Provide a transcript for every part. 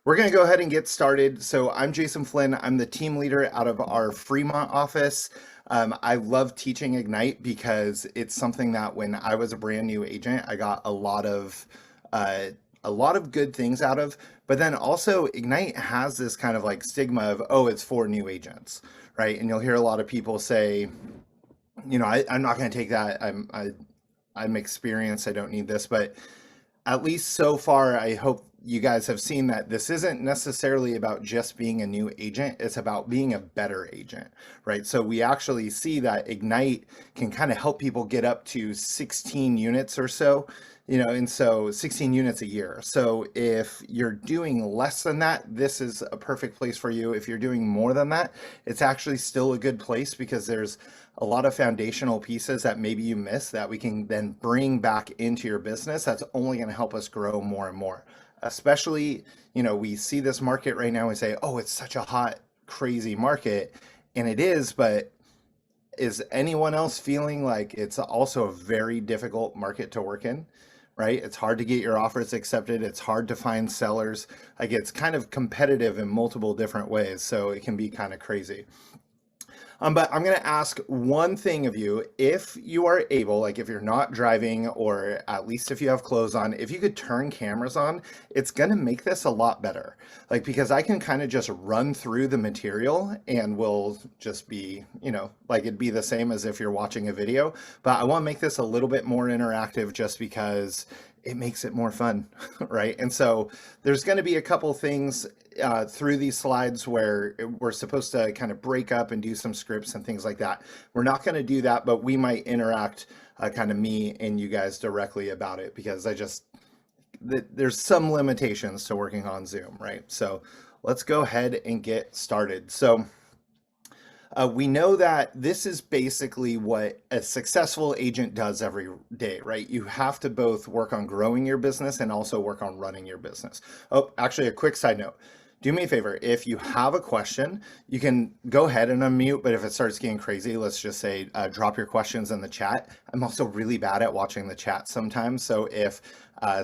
We're going to go ahead and get started. So I'm Jason Flynn. I'm the team leader out of our Fremont office. I love teaching Ignite because it's something that when I was a brand new agent, I got uh, a lot of good things out of. But then also Ignite has this kind of like stigma of, oh, it's for new agents, right? And you'll hear a lot of people say, I'm not going to take that. I'm experienced. I don't need this. But at least so far, I hope you guys have seen that this isn't necessarily about just being a new agent. It's about being a better agent, right? So we actually see that Ignite can kind of help people get up to 16 units or so, and so 16 units a year. So if you're doing less than that, this is a perfect place for you. If you're doing more than that, it's actually still a good place because there's a lot of foundational pieces that maybe you miss that we can then bring back into your business. That's only going to help us grow more and more. Especially, we see this market right now and say, oh, it's such a hot, crazy market. And it is, but is anyone else feeling like it's also a very difficult market to work in? Right? It's hard to get your offers accepted. It's hard to find sellers. Like it's kind of competitive in multiple different ways. So it can be kind of crazy. But I'm going to ask one thing of you. If you are able, like if you're not driving, or at least if you have clothes on, if you could turn cameras on, it's going to make this a lot better. Like, because I can kind of just run through the material and we'll just be, like it'd be the same as if you're watching a video. But I want to make this a little bit more interactive just because it makes it more fun, right? And so there's going to be a couple things through these slides where we're supposed to kind of break up and do some scripts and things like that. We're not going to do that, but we might interact kind of me and you guys directly about it because there's some limitations to working on Zoom, right? So let's go ahead and get started. So we know that this is basically what a successful agent does every day, right? You have to both work on growing your business and also work on running your business. Oh, actually, a quick side note. Do me a favor. If you have a question, you can go ahead and unmute, but if it starts getting crazy, let's just say drop your questions in the chat. I'm also really bad at watching the chat sometimes, so if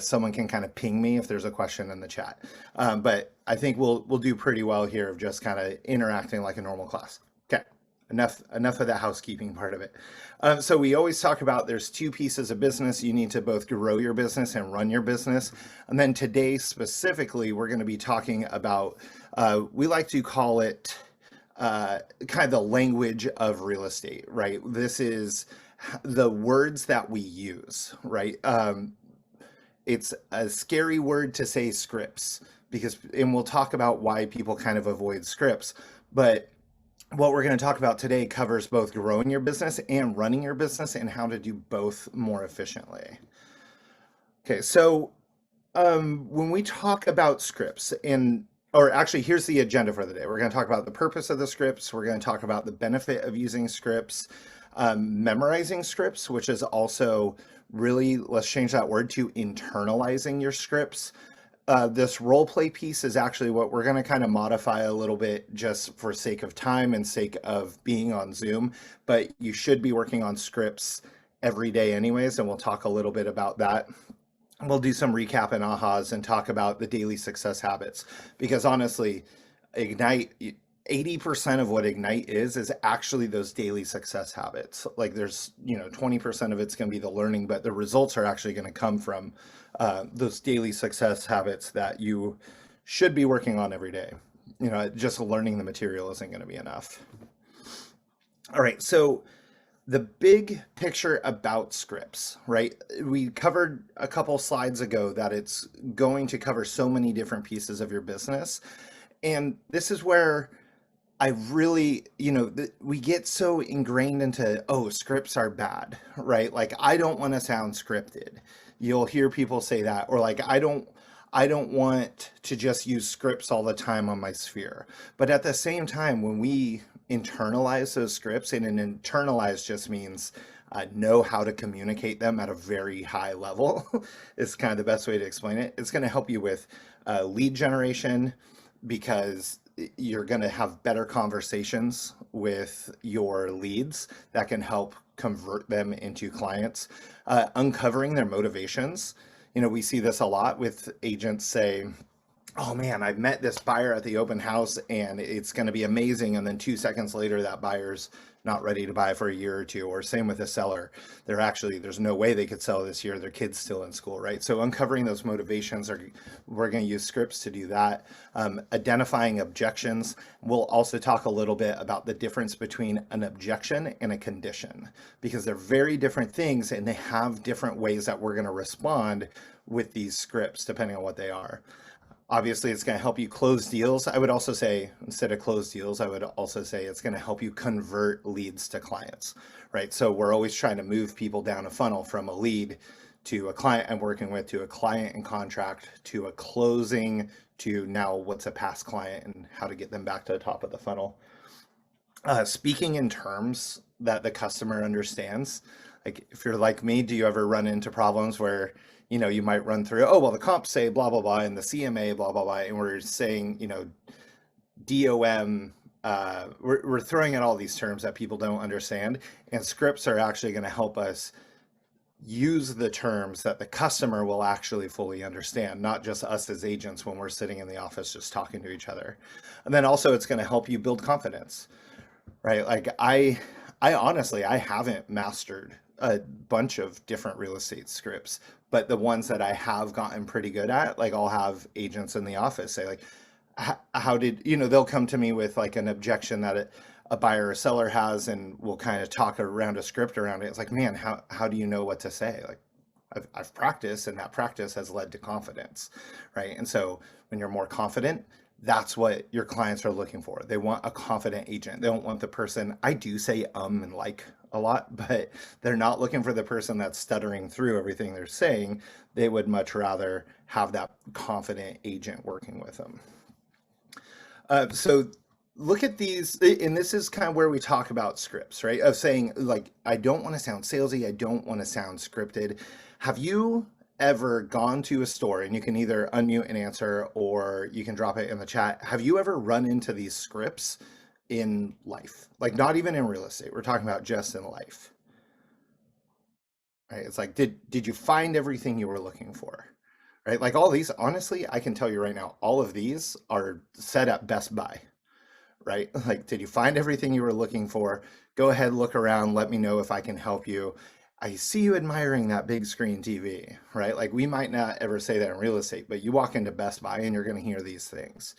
someone can kind of ping me if there's a question in the chat. But I think we'll do pretty well here of just kind of interacting like a normal class. Okay, enough of the housekeeping part of it. So we always talk about there's two pieces of business. You need to both grow your business and run your business. And then today specifically, we're going to be talking about, we like to call it kind of the language of real estate, right? This is the words that we use, right? It's a scary word to say scripts and we'll talk about why people kind of avoid scripts, but what we're going to talk about today covers both growing your business and running your business and how to do both more efficiently. Okay, so when we talk about scripts or actually here's the agenda for the day. We're going to talk about the purpose of the scripts. We're going to talk about the benefit of using scripts, memorizing scripts, which is also really, let's change that word to internalizing your scripts. This role play piece is actually what we're going to kind of modify a little bit just for sake of time and sake of being on Zoom, but you should be working on scripts every day anyways, and we'll talk a little bit about that. We'll do some recap and ahas and talk about the daily success habits because honestly, Ignite, 80% of what Ignite is actually those daily success habits. Like there's, 20% of it's going to be the learning, but the results are actually going to come from those daily success habits that you should be working on every day. Just learning the material isn't going to be enough. All right, so the big picture about scripts, right? We covered a couple slides ago that it's going to cover so many different pieces of your business. And this is where I really, we get so ingrained into, oh, scripts are bad, right? Like, I don't want to sound scripted. You'll hear people say that, or like, I don't want to just use scripts all the time on my sphere. But at the same time, when we internalize those scripts, and an internalize just means know how to communicate them at a very high level, is kind of the best way to explain it. It's going to help you with lead generation because you're going to have better conversations with your leads that can help convert them into clients, uncovering their motivations. We see this a lot with agents say, oh man, I've met this buyer at the open house and it's going to be amazing. And then 2 seconds later, that buyer's not ready to buy for a year or two. Or same with the seller. There's no way they could sell this year. Their kid's still in school, right? So uncovering those motivations we're going to use scripts to do that. Identifying objections. We'll also talk a little bit about the difference between an objection and a condition because they're very different things and they have different ways that we're going to respond with these scripts depending on what they are. Obviously, it's going to help you close deals. I would also say, instead of close deals, I would also say it's going to help you convert leads to clients, right? So we're always trying to move people down a funnel from a lead to a client I'm working with, to a client in contract, to a closing, to now what's a past client and how to get them back to the top of the funnel. Speaking in terms that the customer understands. Like if you're like me, do you ever run into problems where, you might run through, oh, well, the comps say blah, blah, blah, and the CMA, blah, blah, blah, and we're saying, DOM, we're throwing in all these terms that people don't understand, and scripts are actually going to help us use the terms that the customer will actually fully understand, not just us as agents when we're sitting in the office just talking to each other. And then also it's going to help you build confidence, right? Like I honestly, I haven't mastered a bunch of different real estate scripts, but the ones that I have gotten pretty good at, like I'll have agents in the office say like, how did, they'll come to me with like an objection that a buyer or seller has, and we'll kind of talk around a script around it. It's like, man, how do you know what to say? Like I've practiced and that practice has led to confidence, right? And so when you're more confident, that's what your clients are looking for. They want a confident agent. They don't want the person, I do say and like a lot, but they're not looking for the person that's stuttering through everything they're saying. They would much rather have that confident agent working with them. So look at these, and this is kind of where we talk about scripts, right? Of saying, like, I don't want to sound salesy, I don't want to sound scripted. Have you ever gone to a store, and you can either unmute and answer or you can drop it in the chat? Have you ever run into these scripts in life? Like, not even in real estate, we're talking about just in life, right? It's like, did you find everything you were looking for? Right? Like all these, honestly, I can tell you right now, all of these are set at Best Buy, right? Like, did you find everything you were looking for? Go ahead, look around, let me know if I can help you. I see you admiring that big screen TV, right? Like we might not ever say that in real estate, but you walk into Best Buy and you're going to hear these things.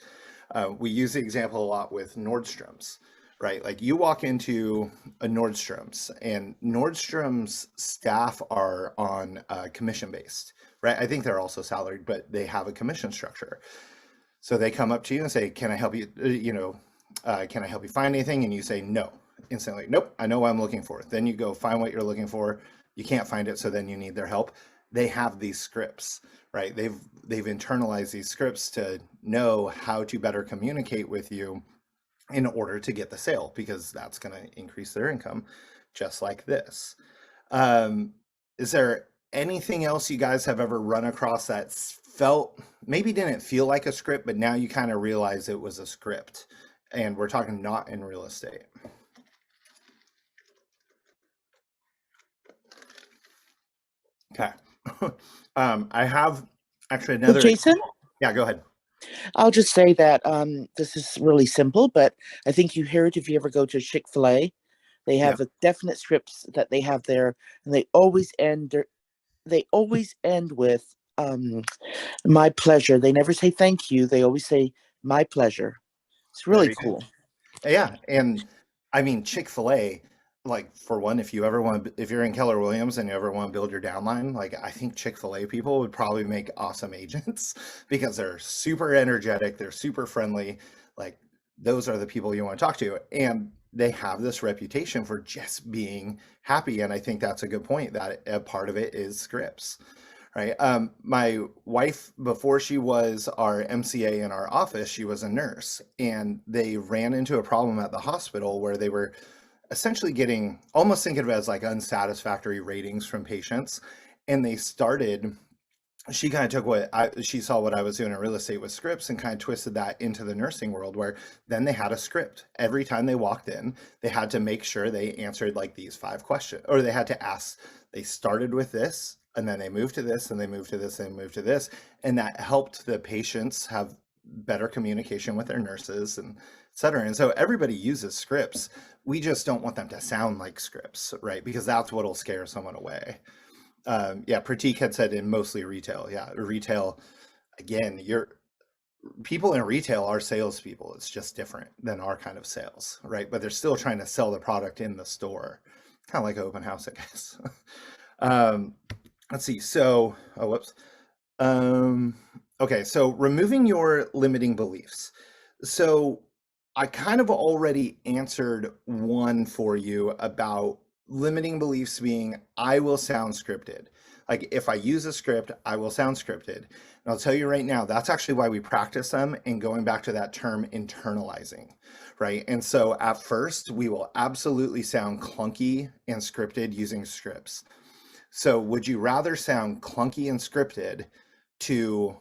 We use the example a lot with Nordstrom's, right? Like you walk into a Nordstrom's and Nordstrom's staff are on commission based, right? I think they're also salaried, but they have a commission structure. So they come up to you and say, can I help you, can I help you find anything? And you say, no, instantly. Nope, I know what I'm looking for. Then you go find what you're looking for. You can't find it, so then you need their help. They have these scripts, right? They've internalized these scripts to know how to better communicate with you in order to get the sale, because that's going to increase their income, just like this. Is there anything else you guys have ever run across that felt, maybe didn't feel like a script, but now you kind of realize it was a script? And we're talking not in real estate. Okay. I have actually Well, another Jason, example. Yeah, go ahead. I'll just say that this is really simple, but I think you hear it if you ever go to Chick-fil-A. They Yeah, have a definite strips that they have there, and they always end with my pleasure. They never say thank you. They always say my pleasure. It's there really you go. cool. Yeah, and I mean Chick-fil-A, like for one, if you ever want if you're in Keller Williams and you ever want to build your downline, like I think Chick-fil-A people would probably make awesome agents because they're super energetic, they're super friendly, like those are the people you want to talk to. And they have this reputation for just being happy. And I think that's a good point that a part of it is scripts. Right. My wife, before she was our MCA in our office, she was a nurse, and they ran into a problem at the hospital where they were essentially getting, almost think of it as like unsatisfactory ratings from patients. And they started, she kind of took she saw what I was doing in real estate with scripts and kind of twisted that into the nursing world, where then they had a script. Every time they walked in, they had to make sure they answered like these 5 questions, or they had to ask, they started with this, and then they moved to this, and they moved to this, and they moved to this. And that helped the patients have better communication with their nurses and et cetera. And so everybody uses scripts. We just don't want them to sound like scripts, right? Because that's what'll scare someone away. Yeah, Pratik had said in mostly retail. Yeah, retail, again, people in retail are salespeople. It's just different than our kind of sales, right? But they're still trying to sell the product in the store, kind of like open house, I guess. um, let's see. So, oh, whoops. Okay, so removing your limiting beliefs. So I kind of already answered one for you about limiting beliefs being I will sound scripted. Like if I use a script, I will sound scripted. And I'll tell you right now, that's actually why we practice them, and going back to that term internalizing, right? And so at first, we will absolutely sound clunky and scripted using scripts. So would you rather sound clunky and scripted to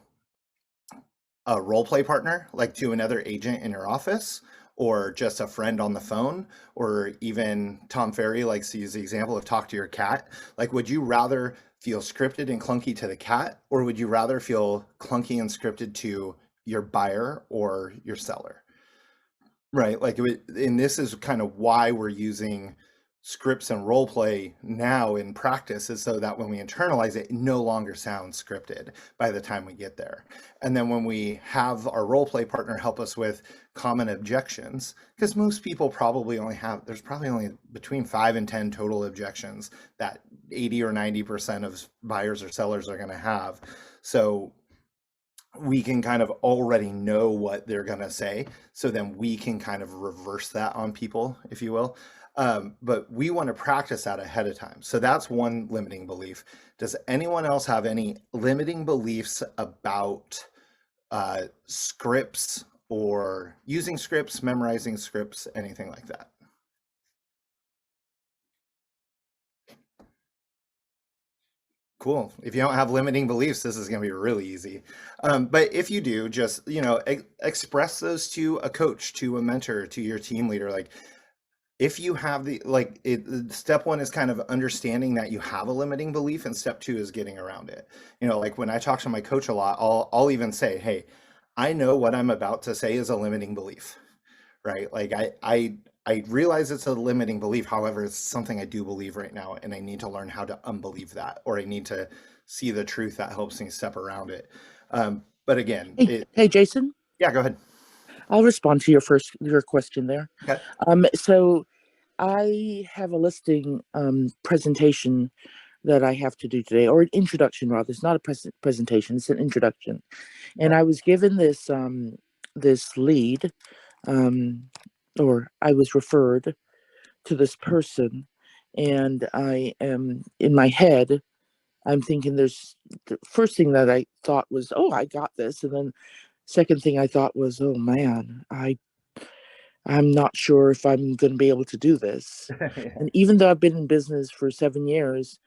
a role play partner, like to another agent in your office, or just a friend on the phone, or even Tom Ferry likes to use the example of talk to your cat? Like, would you rather feel scripted and clunky to the cat, or would you rather feel clunky and scripted to your buyer or your seller? Right. Like, and this is kind of why we're using scripts and role play now in practice, is so that when we internalize it, it no longer sounds scripted by the time we get there. And then when we have our role play partner help us with common objections, because most people probably only have, there's probably only between 5 and 10 total objections that 80 or 90% of buyers or sellers are going to have. So we can kind of already know what they're going to say. So then we can kind of reverse that on people, if you will. But we want to practice that ahead of time. So that's one limiting belief. Does anyone else have any limiting beliefs about scripts, or using scripts, memorizing scripts, anything like that? Cool. If you don't have limiting beliefs, this is going to be really easy. But if you do, just, express those to a coach, to a mentor, to your team leader. Like, if you have step one is kind of understanding that you have a limiting belief, and step two is getting around it. Like when I talk to my coach a lot, I'll even say, hey, I know what I'm about to say is a limiting belief, right? Like I realize it's a limiting belief. However, it's something I do believe right now, and I need to learn how to unbelieve that, or I need to see the truth that helps me step around it. But again, Hey, Jason, yeah, go ahead. I'll respond to your question there. Okay. So I have a listing presentation that I have to do today, or an introduction rather. It's not a presentation; it's an introduction. And I was given this lead, or I was referred to this person, and I am in my head. I'm thinking there's the first thing that I thought was, oh, I got this, and then second thing I thought was, oh man, I'm not sure if I'm going to be able to do this. And even though I've been in business for 7 years,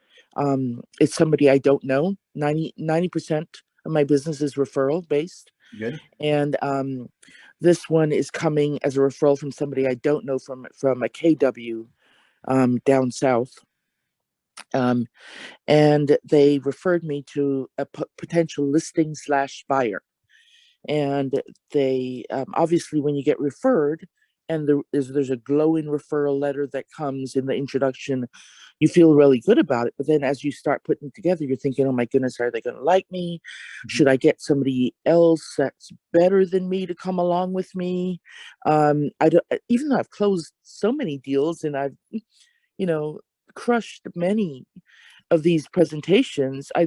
it's somebody I don't know. 90% of my business is referral based. Good. And this one is coming as a referral from somebody I don't know from a KW down south. And they referred me to a potential listing / buyer. And they obviously, when you get referred, and there's a glowing referral letter that comes in the introduction, you feel really good about it. But then as you start putting it together, you're thinking, oh my goodness, are they going to like me? Should I get somebody else that's better than me to come along with me? I don't, even though I've closed so many deals, and I've crushed many of these presentations, I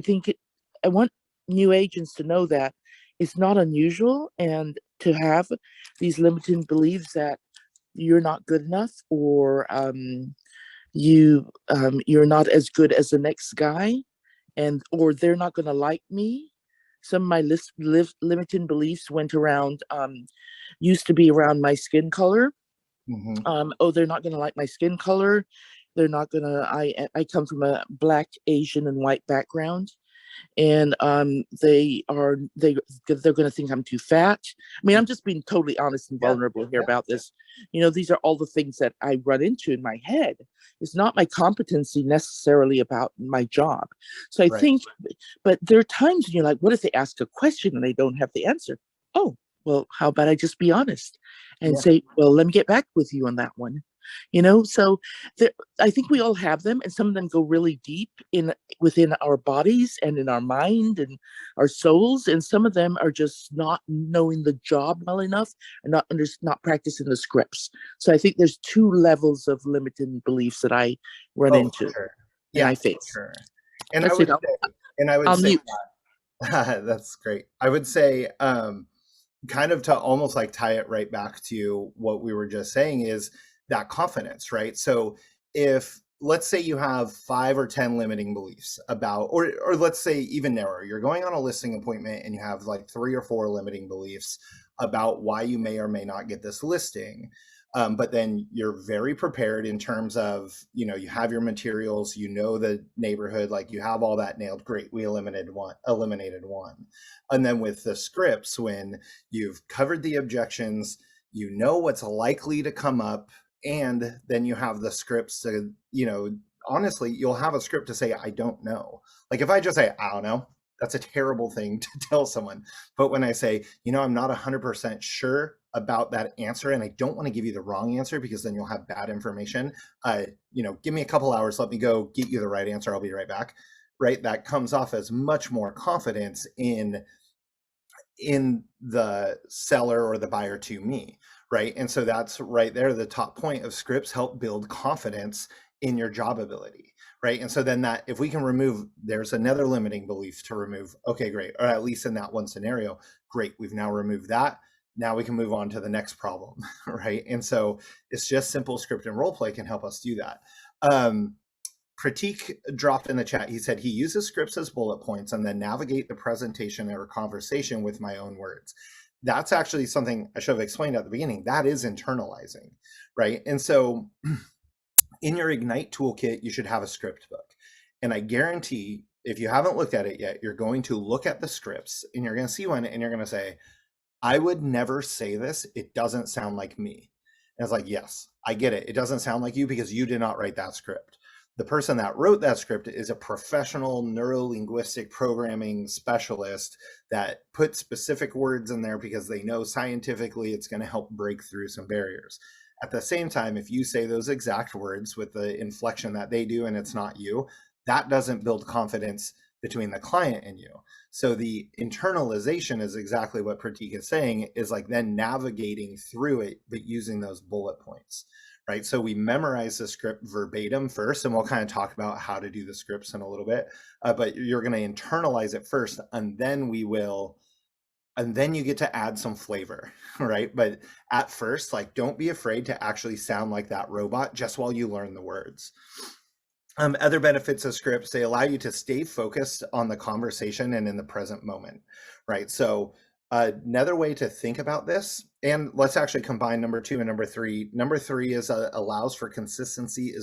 want new agents to know that it's not unusual, and to have these limiting beliefs that you're not good enough, or you're not as good as the next guy, or they're not going to like me. Some of my limiting beliefs went around, used to be around my skin color. Oh, they're not going to like my skin color. They're not going to, I come from a Black, Asian, and white background. And they're going to think I'm too fat. I mean, I'm just being totally honest and vulnerable here about this. These are all the things that I run into in my head. It's not my competency necessarily about my job. So I think, but there are times when you're like, what if they ask a question and they don't have the answer? Oh, well, how about I just be honest and Yeah. say, well, let me get back with you on that one. So there, I think we all have them, and some of them go really deep in within our bodies and in our mind and our souls, and some of them are just not knowing the job well enough and not practicing the scripts. So I think there's two levels of limiting beliefs that I run Oh, for into sure. and Yeah, I for face. sure. And I That's would it. say, and I would I'll say mute. that's great. I would say, kind of to almost like tie it right back to what we were just saying is that confidence, right? So if let's say you have 5 or 10 limiting beliefs about, or let's say even narrower, you're going on a listing appointment and you have like 3 or 4 limiting beliefs about why you may or may not get this listing. But then you're very prepared in terms of, you have your materials, the neighborhood, like you have all that nailed. Great. We eliminated one. And then with the scripts, when you've covered the objections, you know what's likely to come up, and then you have the scripts to, honestly, you'll have a script to say, I don't know. Like if I just say, I don't know, that's a terrible thing to tell someone. But when I say, I'm not 100% sure about that answer, and I don't want to give you the wrong answer because then you'll have bad information. Give me a couple hours, let me go get you the right answer. I'll be right back. Right. That comes off as much more confidence in the seller or the buyer to me, right? And so that's right there. The top point of scripts help build confidence in your job ability, right? And so then that if we can remove, there's another limiting belief to remove. Okay, great. Or at least in that one scenario, great. We've now removed that. Now we can move on to the next problem, right? And so it's just simple script and role play can help us do that. Pratik dropped in the chat. He said he uses scripts as bullet points and then navigate the presentation or conversation with my own words. That's actually something I should have explained at the beginning. That is internalizing, right? And so in your Ignite toolkit, you should have a script book. And I guarantee if you haven't looked at it yet, you're going to look at the scripts and you're going to see one and you're going to say, I would never say this. It doesn't sound like me. And it's like, yes, I get it. It doesn't sound like you because you did not write that script. The person that wrote that script is a professional neuro-linguistic programming specialist that put specific words in there because they know scientifically it's going to help break through some barriers. At the same time, if you say those exact words with the inflection that they do and it's not you, that doesn't build confidence between the client and you. So the internalization is exactly what Pratik is saying, is like then navigating through it, but using those bullet points, right? So we memorize the script verbatim first, and we'll kind of talk about how to do the scripts in a little bit, but you're going to internalize it first, and then you get to add some flavor, right? But at first, like, don't be afraid to actually sound like that robot just while you learn the words. Other benefits of scripts, they allow you to stay focused on the conversation and in the present moment, right? So another way to think about this, and let's actually combine number 2 and number 3. Number 3 is allows for consistency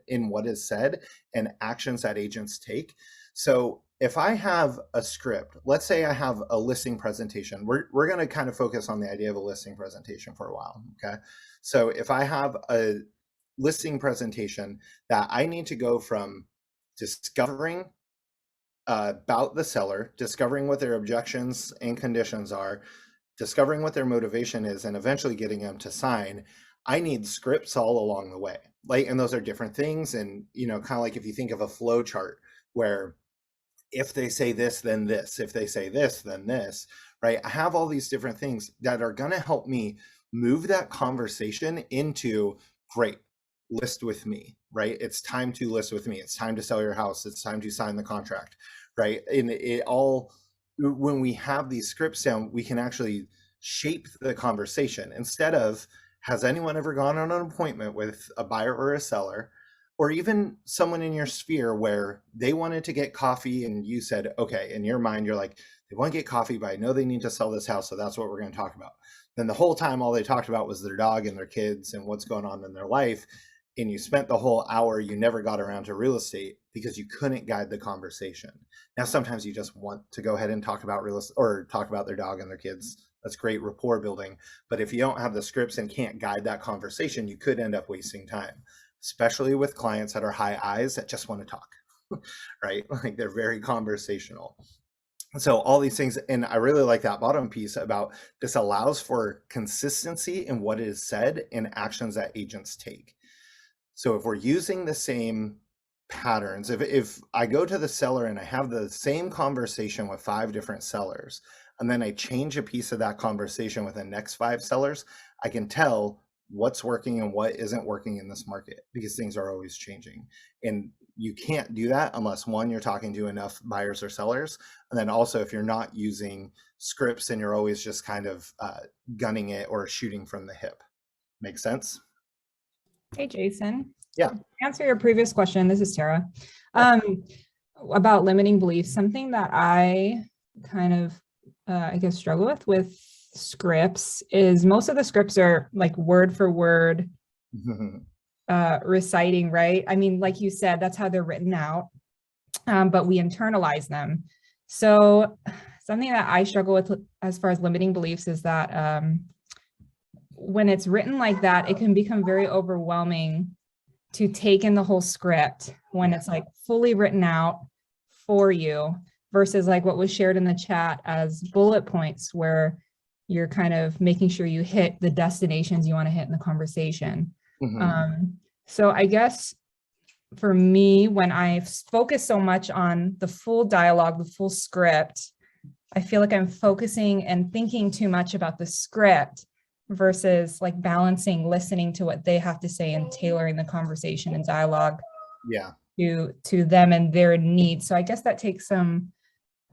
in what is said and actions that agents take. So if I have a script, let's say I have a listing presentation, we're going to kind of focus on the idea of a listing presentation for a while, okay? So if I have a listing presentation that I need to go from discovering about the seller, discovering what their objections and conditions are, discovering what their motivation is, and eventually getting them to sign, I need scripts all along the way. And those are different things. And, kind of like if you think of a flow chart where if they say this, then this, if they say this, then this, right? I have all these different things that are going to help me move that conversation into, great, list with me, right? It's time to list with me. It's time to sell your house. It's time to sign the contract, right? And it all, when we have these scripts down, we can actually shape the conversation instead of, has anyone ever gone on an appointment with a buyer or a seller, or even someone in your sphere where they wanted to get coffee and you said, okay, in your mind, you're like, they want to get coffee, but I know they need to sell this house. So that's what we're going to talk about. Then the whole time, all they talked about was their dog and their kids and what's going on in their life. And you spent the whole hour, you never got around to real estate because you couldn't guide the conversation. Now, sometimes you just want to go ahead and talk about real estate or talk about their dog and their kids. That's great rapport building. But if you don't have the scripts and can't guide that conversation, you could end up wasting time, especially with clients that are high eyes that just want to talk, right? Like they're very conversational. So all these things, and I really like that bottom piece about this allows for consistency in what is said and actions that agents take. So if we're using the same patterns, if I go to the seller and I have the same conversation with 5 different sellers, and then I change a piece of that conversation with the next 5 sellers, I can tell what's working and what isn't working in this market because things are always changing. And you can't do that unless, one, you're talking to enough buyers or sellers. And then also, if you're not using scripts and you're always just kind of gunning it or shooting from the hip. Make sense? Hey, Jason. Yeah. To answer your previous question, this is Tara, about limiting beliefs. Something that I kind of, I guess, struggle with scripts is most of the scripts are like word for word reciting, right? I mean, like you said, that's how they're written out, but we internalize them. So something that I struggle with as far as limiting beliefs is that when it's written like that, it can become very overwhelming to take in the whole script when it's like fully written out for you versus like what was shared in the chat as bullet points where you're kind of making sure you hit the destinations you want to hit in the conversation. So I guess for me, when I focus so much on the full dialogue, the full script, I feel like I'm focusing and thinking too much about the script versus like balancing, listening to what they have to say and tailoring the conversation and dialogue to them and their needs. So I guess that takes some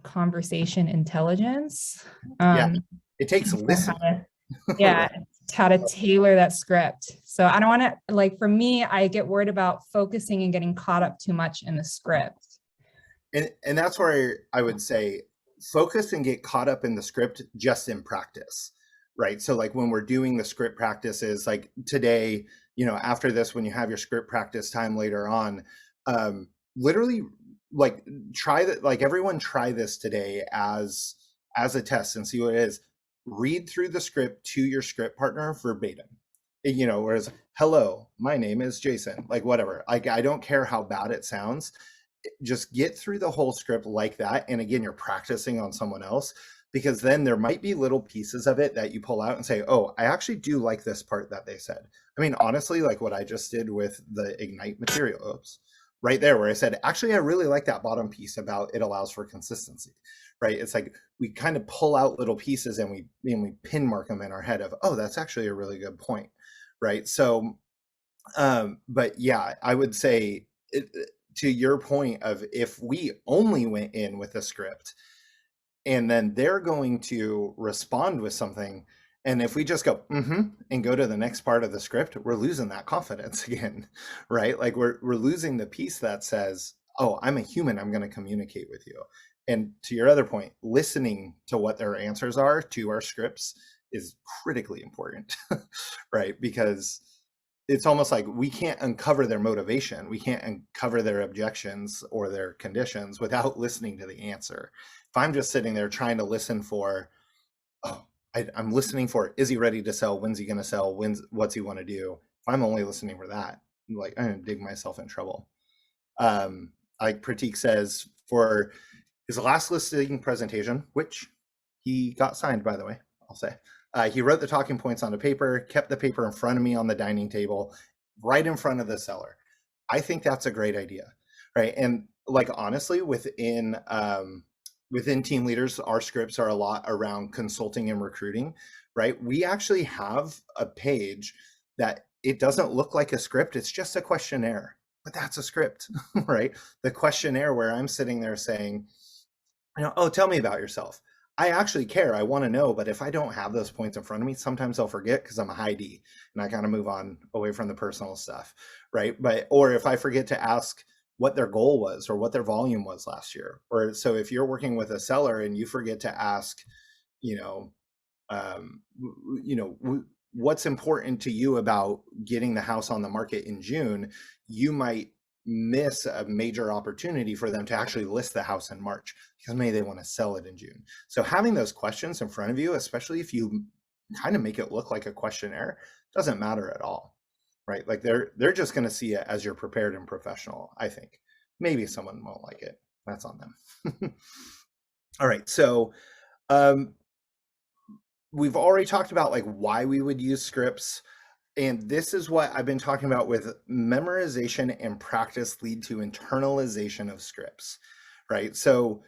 conversation intelligence. It takes listening. How to tailor that script. So I don't want to, like, for me, I get worried about focusing and getting caught up too much in the script. And that's where I would say focus and get caught up in the script just in practice, right? So like when we're doing the script practices, like today, after this, when you have your script practice time later on, literally like try that, like everyone try this today as a test and see what it is. Read through the script to your script partner verbatim, whereas, hello, my name is Jason, like whatever, like I don't care how bad it sounds, just get through the whole script like that. And again, you're practicing on someone else, because then there might be little pieces of it that you pull out and say, oh, I actually do like this part that they said. I mean, honestly, like what I just did with the Ignite material, right there, where I said, actually, I really like that bottom piece about it allows for consistency, right? It's like we kind of pull out little pieces and we pin mark them in our head of, oh, that's actually a really good point, right? So, but yeah, I would say to your point of if we only went in with a script and then they're going to respond with something, and if we just go and go to the next part of the script, we're losing that confidence again, right? Like we're losing the piece that says, oh, I'm a human, I'm going to communicate with you. And to your other point, listening to what their answers are to our scripts is critically important, right? Because it's almost like we can't uncover their motivation. We can't uncover their objections or their conditions without listening to the answer. If I'm just sitting there trying to listen for, I'm listening for, is he ready to sell? When's he going to sell? What's he want to do? If I'm only listening for that, I'm going to dig myself in trouble. Like Pratik says, for his last listing presentation, which he got signed, by the way, I'll say, he wrote the talking points on a paper, kept the paper in front of me on the dining table, right in front of the seller. I think that's a great idea, right? And like, honestly, within team leaders, our scripts are a lot around consulting and recruiting, right? We actually have a page that it doesn't look like a script. It's just a questionnaire, but that's a script, right? The questionnaire where I'm sitting there saying, oh, tell me about yourself. I actually care. I want to know, but if I don't have those points in front of me, sometimes I'll forget because I'm a high D and I kind of move on away from the personal stuff, right? Or if I forget to ask what their goal was or what their volume was last year, or so if you're working with a seller and you forget to ask, what's important to you about getting the house on the market in June, you might miss a major opportunity for them to actually list the house in March because maybe they want to sell it in June. So having those questions in front of you, especially if you kind of make it look like a questionnaire, doesn't matter at all, right? Like they're just going to see it as you're prepared and professional. I think maybe someone won't like it. That's on them. All right, so um, we've already talked about like why we would use scripts. And this is what I've been talking about with memorization and practice lead to internalization of scripts, right? So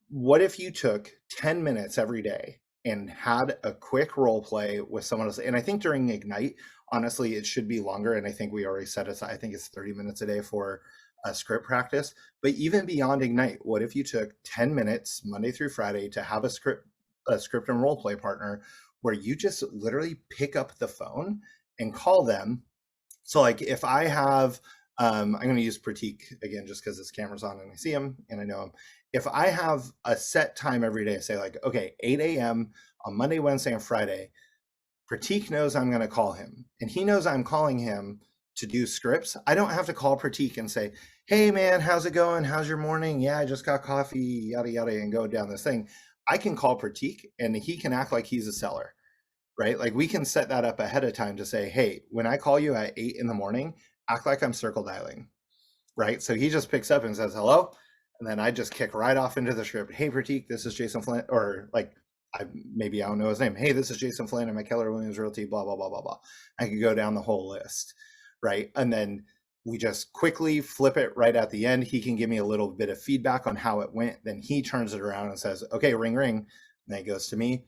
what if you took 10 minutes every day and had a quick role play with someone else? And I think during Ignite, honestly, it should be longer. And I think we already set aside, I think it's 30 minutes a day for a script practice. But even beyond Ignite, what if you took 10 minutes Monday through Friday to have a script and role play partner where you just literally pick up the phone and call them? So like if I have, I'm going to use Pratik again, just because his camera's on and I see him and I know him. If I have a set time every day, say like, okay, 8 a.m. on Monday, Wednesday, and Friday, Pratik knows I'm going to call him and he knows I'm calling him to do scripts. I don't have to call Pratik and say, hey man, how's it going? How's your morning? Yeah, I just got coffee, yada, yada, and go down this thing. I can call Pratik and he can act like he's a seller, right? Like we can set that up ahead of time to say, hey, when I call you at 8 in the morning, act like I'm circle dialing, right? So he just picks up and says, hello. And then I just kick right off into the script. Hey, Pratik, this is Jason Flynn. Or like, maybe I don't know his name. Hey, this is Jason Flynn. I'm at Keller Williams Realty, blah, blah, blah, blah, blah. I could go down the whole list, right? And then we just quickly flip it right at the end. He can give me a little bit of feedback on how it went. Then he turns it around and says, okay, ring, ring. And then it goes to me.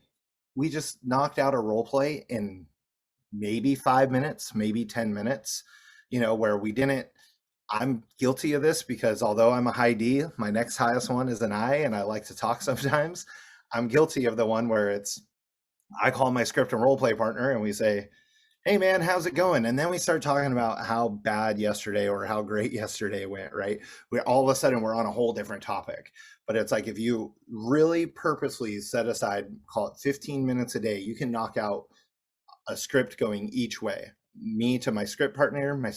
We just knocked out a role play in maybe 5 minutes, maybe 10 minutes, where we didn't. I'm guilty of this because although I'm a high D, my next highest one is an I, and I like to talk sometimes. I'm guilty of the one where I call my script and role play partner and we say, hey man, how's it going? And then we start talking about how bad yesterday or how great yesterday went, right? We all of a sudden we're on a whole different topic. But it's like if you really purposely set aside, call it 15 minutes a day, you can knock out a script going each way. Me to my script partner, my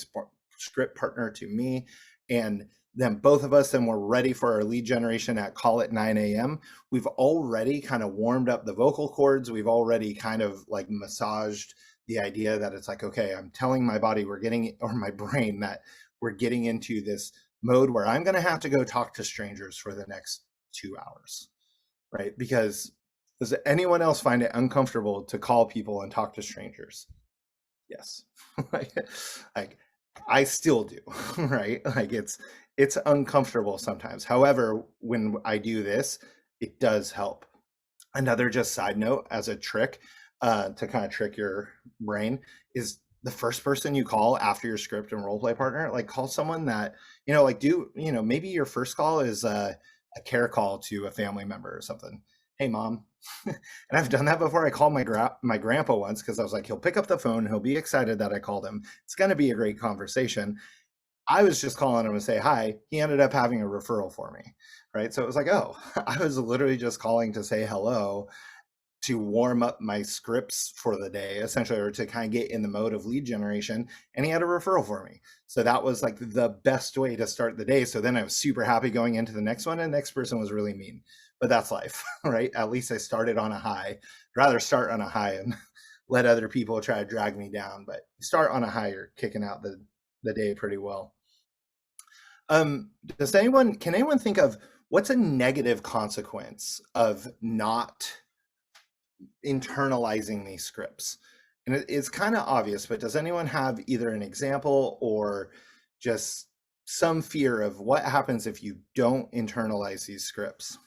script partner to me, and then both of us, then we're ready for our lead generation at call it 9 a.m. We've already kind of warmed up the vocal cords. We've already kind of like massaged the idea that it's like, okay, I'm telling my body or my brain that we're getting into this mode where I'm going to have to go talk to strangers for the next 2 hours, right? Because does anyone else find it uncomfortable to call people and talk to strangers? Yes. like I still do, right? Like it's uncomfortable sometimes. However, when I do this, it does help. Another just side note as a trick to kind of trick your brain is the first person you call after your script and role play partner, like call someone that, maybe your first call is a care call to a family member or something. Hey mom. And I've done that before. I called my grandpa once because I was like, he'll pick up the phone, he'll be excited that I called him. It's going to be a great conversation. I was just calling him to say hi. He ended up having a referral for me, right? So it was like, oh, I was literally just calling to say hello, to warm up my scripts for the day, essentially, or to kind of get in the mode of lead generation. And he had a referral for me. So that was like the best way to start the day. So then I was super happy going into the next one, and the next person was really mean. But that's life, right? At least I started on a high. I'd rather start on a high and let other people try to drag me down. But start on a high, you're kicking out the day pretty well. Can anyone think of what's a negative consequence of not internalizing these scripts? And it's kind of obvious, but does anyone have either an example or just some fear of what happens if you don't internalize these scripts?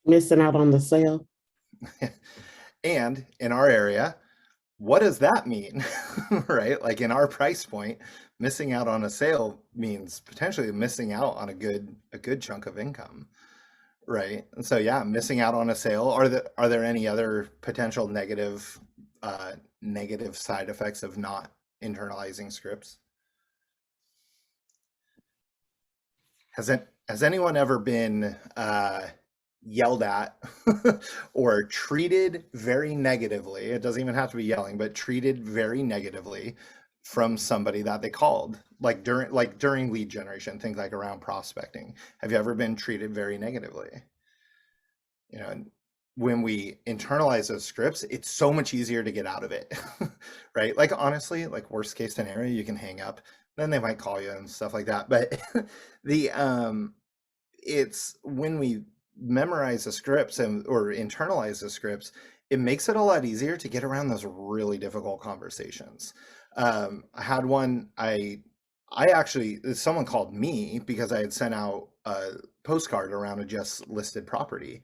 Missing out on the sale. And in our area, what does that mean? Right? Like in our price point, missing out on a sale means potentially missing out on a good chunk of income. Right. And so yeah, missing out on a sale. Are there any other potential negative side effects of not internalizing scripts? Has anyone ever been yelled at or treated very negatively? It doesn't even have to be yelling, but treated very negatively from somebody that they called, like during lead generation, things like around prospecting. Have you ever been treated very negatively? When we internalize those scripts, it's so much easier to get out of it. Right? Like honestly, like worst case scenario, you can hang up. then they might call you and stuff like that. But the it's when we memorize the scripts or internalize the scripts, it makes it a lot easier to get around those really difficult conversations. I had one, I actually, someone called me because I had sent out a postcard around a just listed property,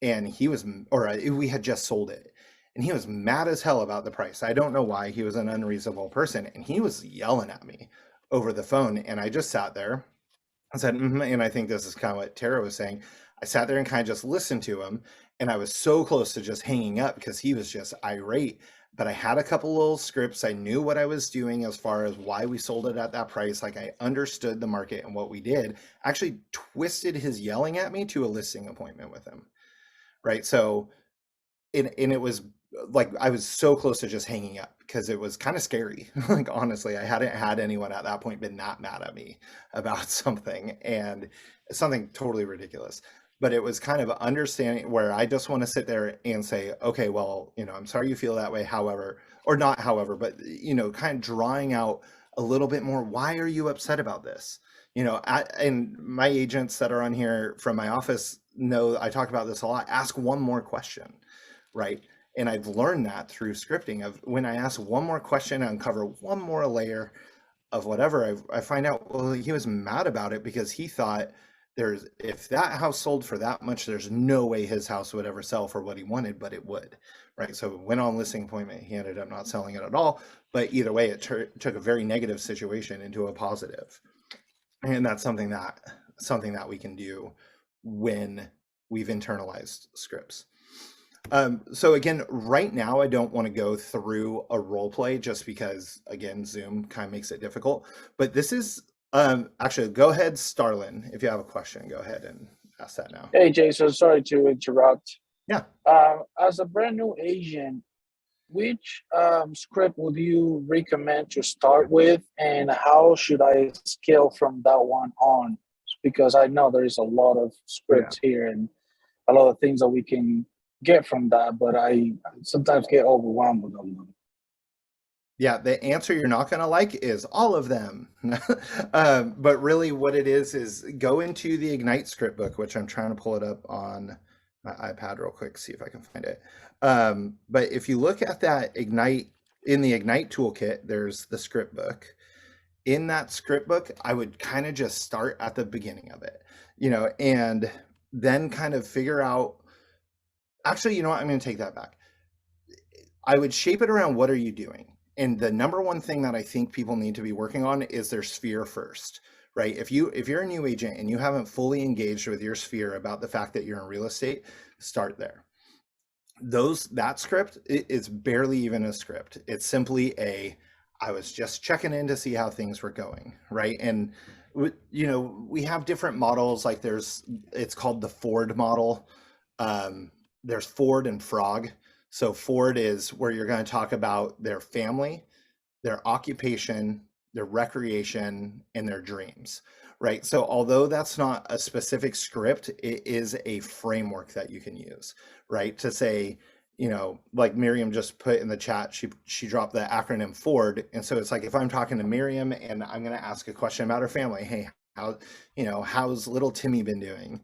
and he was, we had just sold it, and he was mad as hell about the price. I don't know why. He was an unreasonable person, and he was yelling at me over the phone, and I just sat there and said, and I think this is kind of what Tara was saying. I sat there and kind of just listened to him, and I was so close to just hanging up because he was just irate. But I had a couple little scripts. I knew what I was doing as far as why we sold it at that price. Like, I understood the market and what we did. Actually twisted his yelling at me to a listing appointment with him. Right. So, and it was like, I was so close to just hanging up because it was kind of scary. Like, honestly, I hadn't had anyone at that point been that mad at me about something, and something totally ridiculous. But it was kind of understanding where I just want to sit there and say, okay, well, I'm sorry you feel that way. However, or not however, but, kind of drawing out a little bit more. Why are you upset about this? And my agents that are on here from my office know I talk about this a lot. Ask one more question, right? And I've learned that through scripting of when I ask one more question, I uncover one more layer of whatever, I find out, well, he was mad about it because he thought if that house sold for that much, there's no way his house would ever sell for what he wanted, but it would, right? So went on listing appointment, he ended up not selling it at all. But either way, it took a very negative situation into a positive. And that's something that we can do when we've internalized scripts. So again, right now, I don't want to go through a role play just because, again, Zoom kind of makes it difficult. But this is actually, go ahead, Starlin. If you have a question, go ahead and ask that now. Hey, Jason, sorry to interrupt. Yeah. As a brand new agent, which script would you recommend to start with, and how should I scale from that one on? Because I know there is a lot of scripts here and a lot of things that we can get from that, but I sometimes get overwhelmed with them. Yeah, the answer you're not going to like is all of them. But really what it is go into the Ignite script book, which I'm trying to pull it up on my iPad real quick, see if I can find it. But if you look at that Ignite, in the Ignite toolkit, there's the script book. In that script book, I would kind of just start at the beginning of it, and then kind of figure out, actually, you know what? I'm going to take that back. I would shape it around what are you doing? And the number one thing that I think people need to be working on is their sphere first, right? If you're a new agent and you haven't fully engaged with your sphere about the fact that you're in real estate, start there. That script is barely even a script. It's simply I was just checking in to see how things were going, right? And we have different models. Like it's called the Ford model. There's Ford and Frog. So Ford is where you're going to talk about their family, their occupation, their recreation, and their dreams, right? So although that's not a specific script, it is a framework that you can use, right? To say, like Miriam just put in the chat, she dropped the acronym Ford. And so it's like, if I'm talking to Miriam and I'm going to ask a question about her family, hey, how's little Timmy been doing?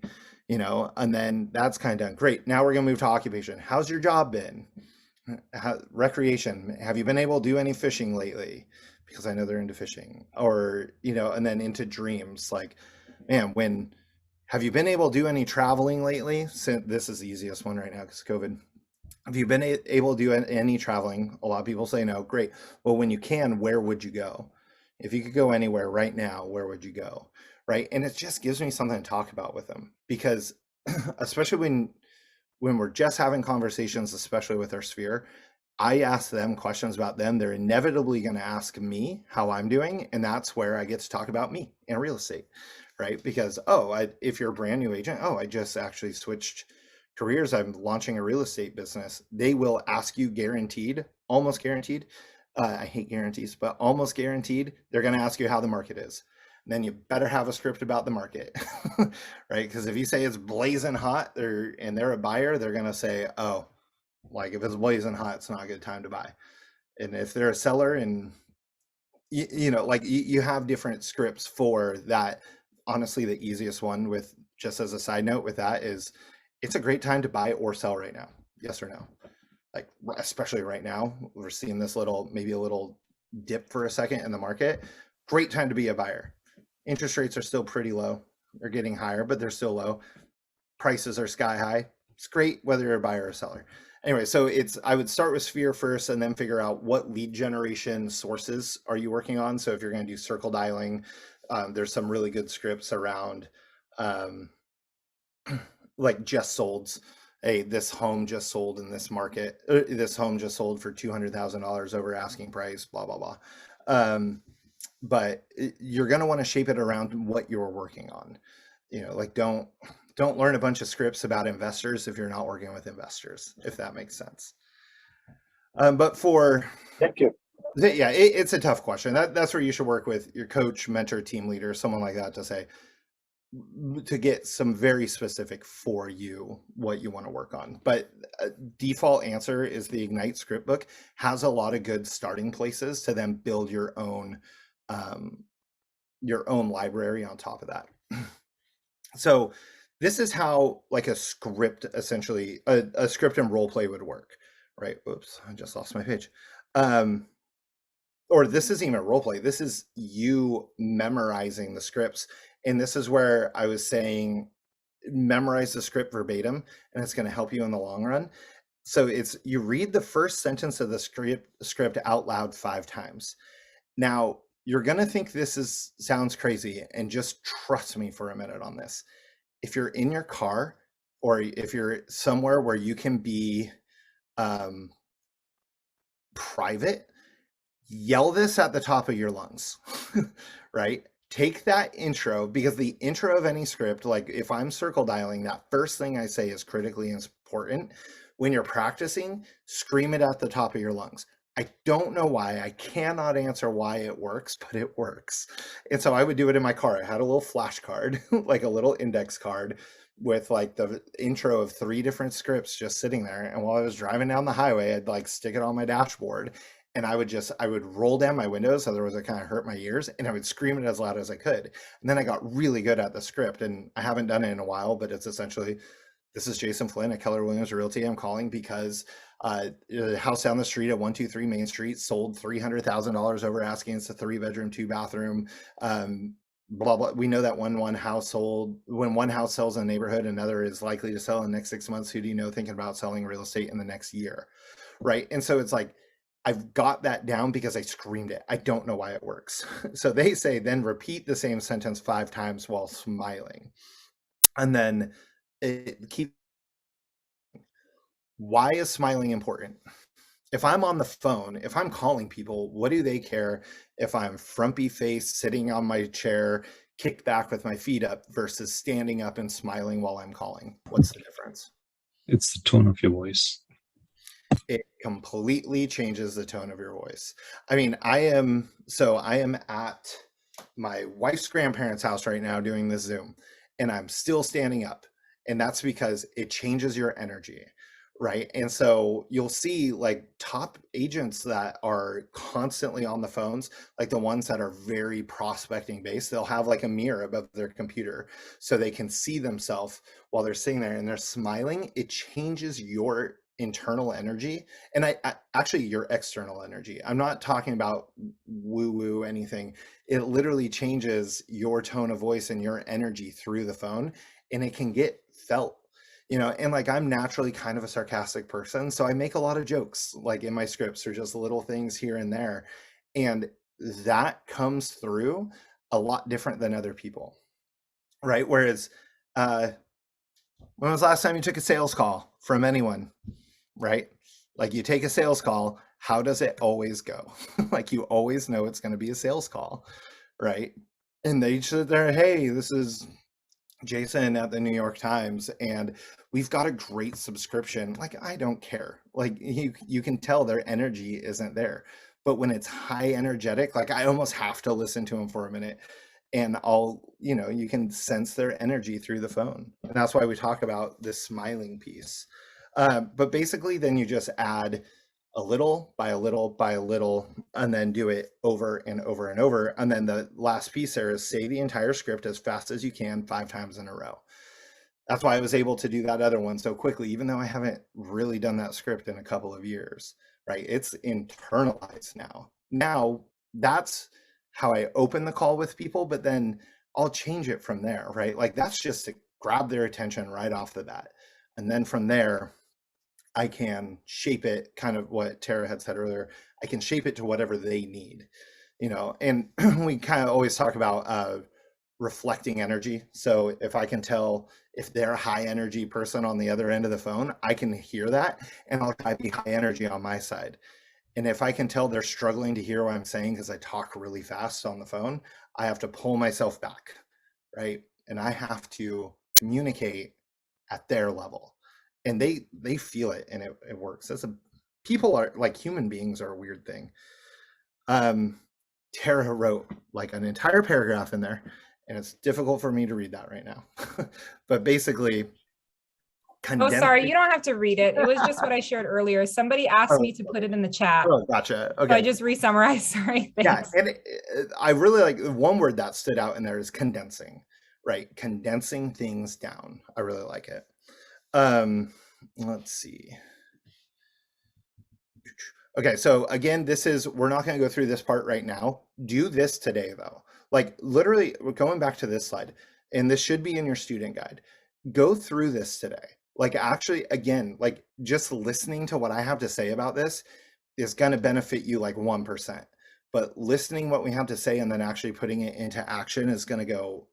And then that's kind of done. Great. Now we're going to move to occupation. How's your job been? Recreation. Have you been able to do any fishing lately? Because I know they're into fishing. Or, and then into dreams. Like, man, have you been able to do any traveling lately? Since this is the easiest one right now because COVID. Have you been able to do any traveling? A lot of people say no. Great. Well, when you can, where would you go? If you could go anywhere right now, where would you go? Right. And it just gives me something to talk about with them, because especially when we're just having conversations, especially with our sphere, I ask them questions about them. They're inevitably going to ask me how I'm doing. And that's where I get to talk about me in real estate. Right. Because, if you're a brand new agent, I just actually switched careers. I'm launching a real estate business. They will ask you guaranteed, almost guaranteed. I hate guarantees, but almost guaranteed. They're going to ask you how the market is. Then you better have a script about the market, right? Because if you say it's blazing hot and they're a buyer, they're going to say, if it's blazing hot, it's not a good time to buy. And if they're a seller and you know, like you have different scripts for that. Honestly, the easiest one, with just as a side note with that, is it's a great time to buy or sell right now. Yes or no? Like, especially right now, we're seeing this little, maybe a little dip for a second in the market. Great time to be a buyer. Interest rates are still pretty low. They're getting higher, but they're still low. Prices are sky high. It's great whether you're a buyer or a seller. Anyway, so I would start with Sphere first and then figure out what lead generation sources are you working on. So if you're going to do circle dialing, there's some really good scripts around like just solds. Hey, this home just sold in this market. This home just sold for $200,000 over asking price, blah, blah, blah. But you're going to want to shape it around what you're working on. You know, like don't learn a bunch of scripts about investors if you're not working with investors, if that makes sense. But for, Thank you. yeah, it's a tough question. That's where you should work with your coach, mentor, team leader, someone like that, to say, to get some very specific for you what you want to work on. But default answer is the Ignite script book has a lot of good starting places to then build your own library on top of that. So this is how like a script, essentially a script and role play would work, right? Oops, I just lost my page. Or this isn't even a role play. This is you memorizing the scripts. And this is where I was saying, memorize the script verbatim, and it's going to help you in the long run. So it's, you read the first sentence of the script out loud 5 times. Now, you're going to think this sounds crazy, and just trust me for a minute on this. If you're in your car, or if you're somewhere where you can be private, yell this at the top of your lungs, right? Take that intro, because the intro of any script, like if I'm circle dialing, that first thing I say is critically important. When you're practicing, scream it at the top of your lungs. I don't know why. I cannot answer why it works, but it works. And so I would do it in my car. I had a little flashcard, like a little index card with like the intro of 3 different scripts just sitting there. And while I was driving down the highway, I'd like stick it on my dashboard, and I would roll down my windows, otherwise it kind of hurt my ears, and I would scream it as loud as I could. And then I got really good at the script, and I haven't done it in a while, but it's essentially, this is Jason Flynn at Keller Williams Realty. I'm calling because the house down the street at 123 Main Street sold $300,000 over asking. It's a 3-bedroom, 2-bathroom. Blah blah. We know that when one house sells in a neighborhood, another is likely to sell in the next 6 months. Who do you know thinking about selling real estate in the next year, right? And so it's like, I've got that down because I screamed it. I don't know why it works. So they say, then repeat the same sentence 5 times while smiling, and then keep. Why is smiling important? If I'm on the phone, if I'm calling people, what do they care if I'm frumpy face, sitting on my chair, kicked back with my feet up, versus standing up and smiling while I'm calling? What's the difference? It's the tone of your voice. It completely changes the tone of your voice. I mean, I am at my wife's grandparents' house right now doing this Zoom, and I'm still standing up. And that's because it changes your energy, right? And so you'll see like top agents that are constantly on the phones, like the ones that are very prospecting based, they'll have like a mirror above their computer so they can see themselves while they're sitting there and they're smiling. It changes your internal energy, and I actually your external energy. I'm not talking about woo anything. It literally changes your tone of voice and your energy through the phone, and it can get felt, you know. And like, I'm naturally kind of a sarcastic person, so I make a lot of jokes like in my scripts, or just little things here and there, and that comes through a lot different than other people, right? Whereas when was the last time you took a sales call from anyone? Right? Like, you take a sales call, how does it always go? Like, you always know it's going to be a sales call, right? And they sit there, hey, this is Jason at the New York Times, and we've got a great subscription. Like, I don't care. Like, you can tell their energy isn't there. But when it's high energetic, like, I almost have to listen to them for a minute, and you can sense their energy through the phone. And that's why we talk about this smiling piece. But basically, then you just add a little by a little by a little, and then do it over and over and over. And then the last piece there is say the entire script as fast as you can 5 times in a row. That's why I was able to do that other one so quickly, even though I haven't really done that script in a couple of years, right? It's internalized now. Now that's how I open the call with people, but then I'll change it from there, right? Like that's just to grab their attention right off the bat. And then from there, I can shape it, kind of what Tara had said earlier, I can shape it to whatever they need, you know, and we kind of always talk about reflecting energy. So if I can tell if they're a high energy person on the other end of the phone, I can hear that and I'll try to be high energy on my side. And if I can tell they're struggling to hear what I'm saying because I talk really fast on the phone, I have to pull myself back, right? And I have to communicate at their level. And they feel it and it works. People are like, human beings are a weird thing. Tara wrote like an entire paragraph in there, and it's difficult for me to read that right now. But basically, Oh, sorry, you don't have to read it. It was just what I shared earlier. Somebody asked me to put it in the chat. Oh, gotcha. Okay. So I just re-summarized. Sorry. Thanks. Yeah, and I really like one word that stood out in there is condensing, right? Condensing things down. I really like it. Let's see. Okay, so again, we're not going to go through this part right now. Do this today though. Like literally, we're going back to this slide, and this should be in your student guide. Go through this today. Like actually, again, like just listening to what I have to say about this is going to benefit you like 1%. But listening what we have to say and then actually putting it into action is going to go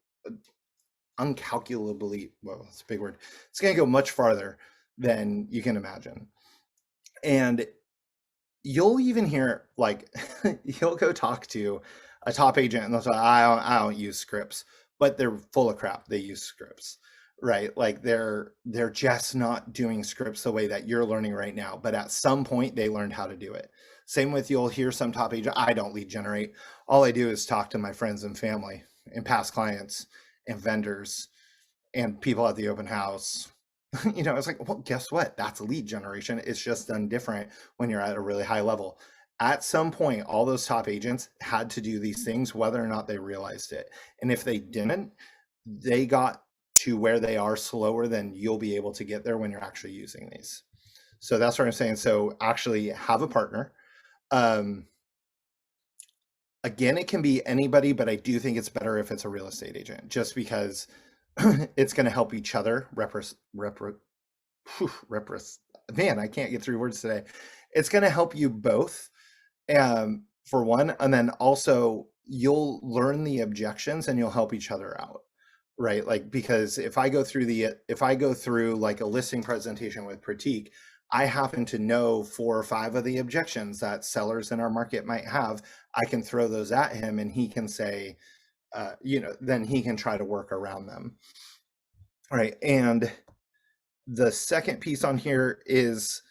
uncalculably, well, it's a big word. It's going to go much farther than you can imagine. And you'll even hear like, you'll go talk to a top agent and they'll say, I don't use scripts, but they're full of crap. They use scripts, right? Like they're just not doing scripts the way that you're learning right now. But at some point they learned how to do it. Same with, you'll hear some top agent, I don't lead generate. All I do is talk to my friends and family and past clients and vendors and people at the open house. You know, it's like, well, guess what? That's lead generation. It's just done different when you're at a really high level. At some point, all those top agents had to do these things, whether or not they realized it. And if they didn't, they got to where they are slower than you'll be able to get there when you're actually using these. So that's what I'm saying. So actually have a partner. Again, it can be anybody, but I do think it's better if it's a real estate agent, just because it's going to help each other man, I can't get through words today. It's going to help you both, for one, and then also you'll learn the objections and you'll help each other out, right? Like, because if I go through like a listing presentation with Pratik, I happen to know 4 or 5 of the objections that sellers in our market might have. I can throw those at him and he can say, then he can try to work around them. All right. And the second piece on here is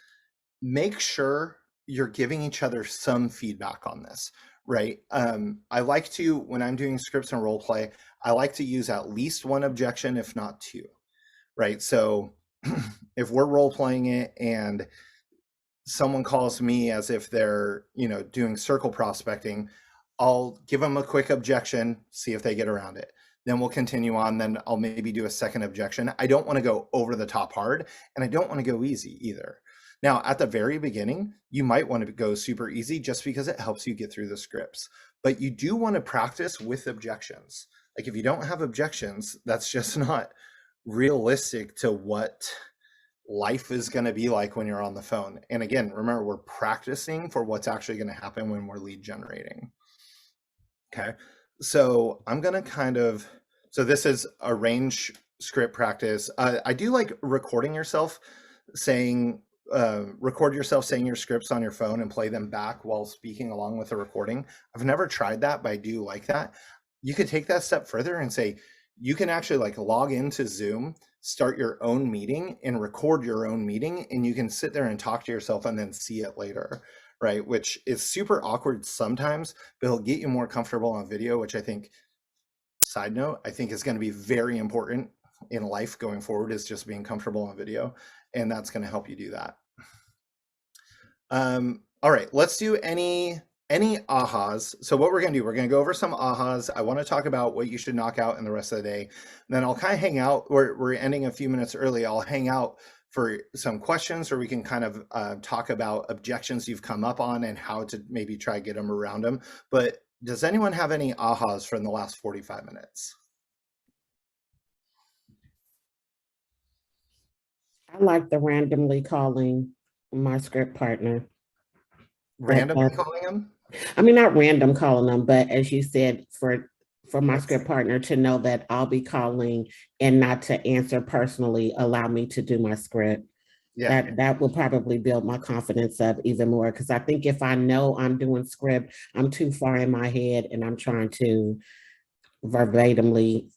make sure you're giving each other some feedback on this, right? I like to, when I'm doing scripts and role play, I like to use at least 1 objection, if not 2, right? So if we're role playing it and someone calls me as if they're, doing circle prospecting, I'll give them a quick objection, see if they get around it. Then we'll continue on. Then I'll maybe do a second objection. I don't want to go over the top hard, and I don't want to go easy either. Now, at the very beginning, you might want to go super easy just because it helps you get through the scripts. But you do want to practice with objections. Like if you don't have objections, that's just not realistic to what life is going to be like when you're on the phone. And again, remember, we're practicing for what's actually going to happen when we're lead generating. Okay, so I'm going to so this is a range script practice. I do like recording yourself saying, record yourself saying your scripts on your phone and play them back while speaking along with the recording. I've never tried that, but I do like that. You could take that step further and say, you can actually like log into Zoom, start your own meeting and record your own meeting, and you can sit there and talk to yourself and then see it later, right? Which is super awkward sometimes, but it'll get you more comfortable on video, which I think, side note, I think is going to be very important in life going forward, is just being comfortable on video. And that's going to help you do that. All right, let's do any ahas. So what we're gonna do, we're gonna go over some ahas. I want to talk about what you should knock out in the rest of the day. And then I'll kind of hang out. We're ending a few minutes early. I'll hang out for some questions, or we can kind of talk about objections you've come up on and how to maybe try to get them around them. But does anyone have any ahas from the last 45 minutes? I like the randomly calling my script partner. Randomly calling them? I mean, not random calling them, but as you said, for my script partner to know that I'll be calling and not to answer personally, allow me to do my script. Yeah. That will probably build my confidence up even more. Because I think if I know I'm doing script, I'm too far in my head and I'm trying to verbatimly,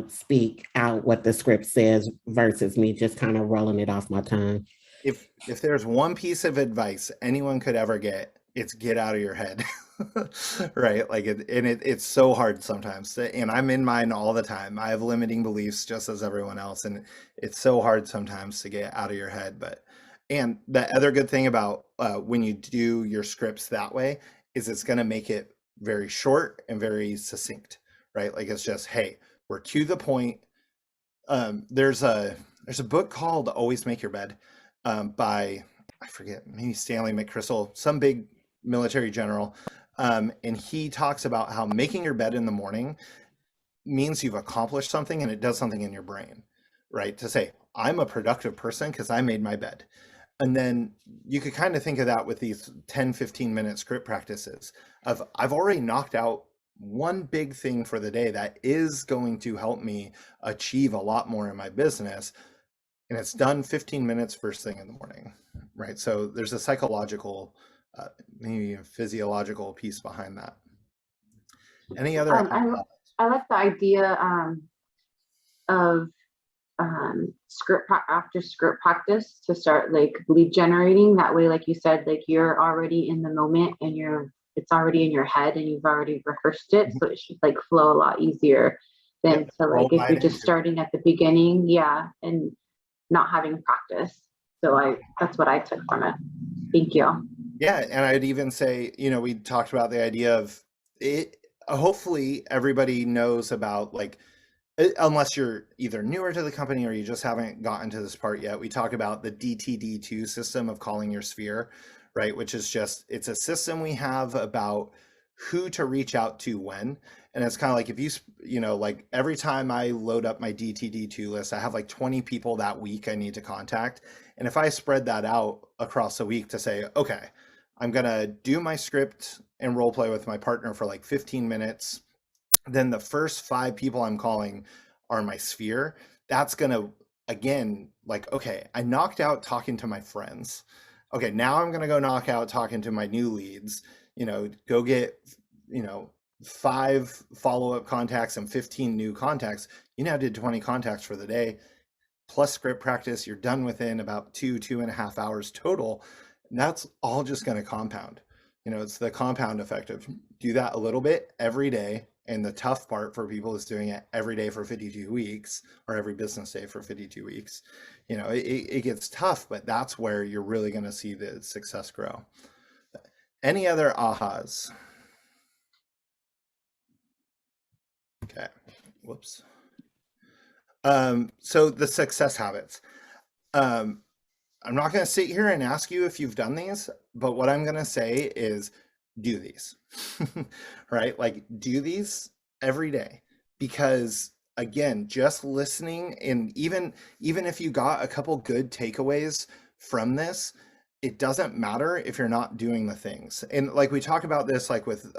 speak out what the script says versus me just kind of rolling it off my tongue. If there's one piece of advice anyone could ever get, it's get out of your head. Right? Like it's so hard sometimes. And I'm in mine all the time. I have limiting beliefs just as everyone else. And it's so hard sometimes to get out of your head. And the other good thing about when you do your scripts that way is it's going to make it very short and very succinct, right? Like it's just, hey, we're to the point. There's a book called Always Make Your Bed by, I forget, maybe Stanley McChrystal, some big military general. And he talks about how making your bed in the morning means you've accomplished something and it does something in your brain, right? To say, I'm a productive person because I made my bed. And then you could kind of think of that with these 10, 15-minute script practices of I've already knocked out one big thing for the day that is going to help me achieve a lot more in my business. And it's done 15 minutes first thing in the morning, right? So there's a psychological, maybe a physiological piece behind that. Any other? I like the idea of after script practice to start like lead generating. That way, like you said, like you're already in the moment and it's already in your head and you've already rehearsed it. So it should like flow a lot easier than to like if you're just starting at the beginning, and not having practice. So that's what I took from it. Thank you. Yeah, and I'd even say, we talked about the idea of it. Hopefully everybody knows about, like, unless you're either newer to the company or you just haven't gotten to this part yet, we talk about the DTD2 system of calling your sphere, right? Which is just, it's a system we have about who to reach out to when. And it's kind of like if like every time I load up my DTD2 list, I have like 20 people that week I need to contact. And if I spread that out across a week to say, okay, I'm going to do my script and role play with my partner for like 15 minutes. Then the first 5 people I'm calling are my sphere. That's going to, again, like, okay, I knocked out talking to my friends. Okay, now I'm going to go knock out talking to my new leads, go get, 5 follow-up contacts and 15 new contacts. You now did 20 contacts for the day, plus script practice. You're done within about 2.5 hours total. And that's all just going to compound. It's the compound effect of do that a little bit every day. And the tough part for people is doing it every day for 52 weeks or every business day for 52 weeks. It gets tough, but that's where you're really going to see the success grow. Any other ahas? Okay. Whoops. So the success habits. I'm not going to sit here and ask you if you've done these, but what I'm going to say is do these, right? Like do these every day, because again, just listening, and even if you got a couple good takeaways from this, it doesn't matter if you're not doing the things. And like we talk about this, like with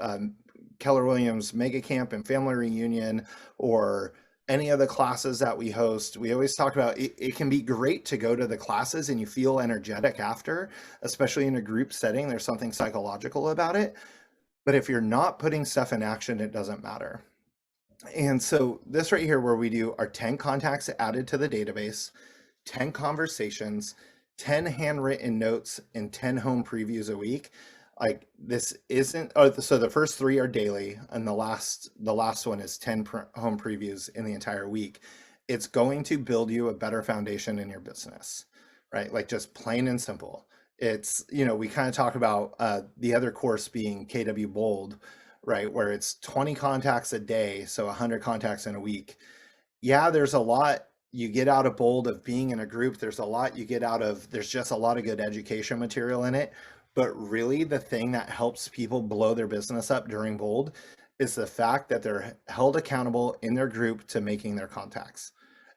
Keller Williams Mega Camp and Family Reunion, or any of the classes that we host, we always talk about it can be great to go to the classes and you feel energetic after, especially in a group setting. There's something psychological about it. But if you're not putting stuff in action, it doesn't matter. And so this right here, where we do our 10 contacts added to the database, 10 conversations, 10 handwritten notes, and 10 home previews a week. Like this isn't, so the first 3 are daily, and the last one is 10 home previews in the entire week. It's going to build you a better foundation in your business, right? Like just plain and simple. It's, you know, we kind of talk about the other course being KW Bold, right? Where it's 20 contacts a day, so 100 contacts in a week. Yeah, there's a lot you get out of Bold of being in a group. There's a lot you get out of, there's just a lot of good education material in it. But really, the thing that helps people blow their business up during Bold is the fact that they're held accountable in their group to making their contacts.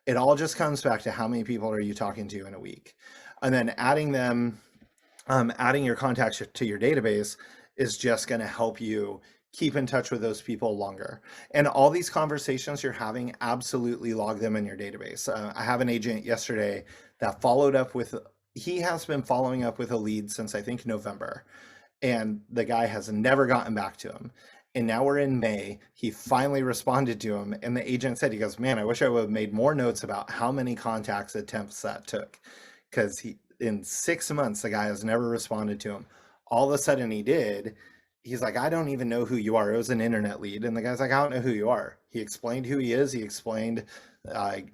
It all just comes back to how many people are you talking to in a week, and then adding them, adding your contacts to your database is just going to help you keep in touch with those people longer. And all these conversations you're having, absolutely log them in your database. I have an agent yesterday that followed up with, he has been following up with a lead since I think November, and the guy has never gotten back to him. And now we're in May. He finally responded to him, and the agent said, he goes, man, I wish I would have made more notes about how many contacts attempts that took, because he, in 6 months, the guy has never responded to him. All of a sudden he did. He's like, I don't even know who you are. It was an internet lead. And the guy's like, I don't know who you are. He explained who he is. He explained,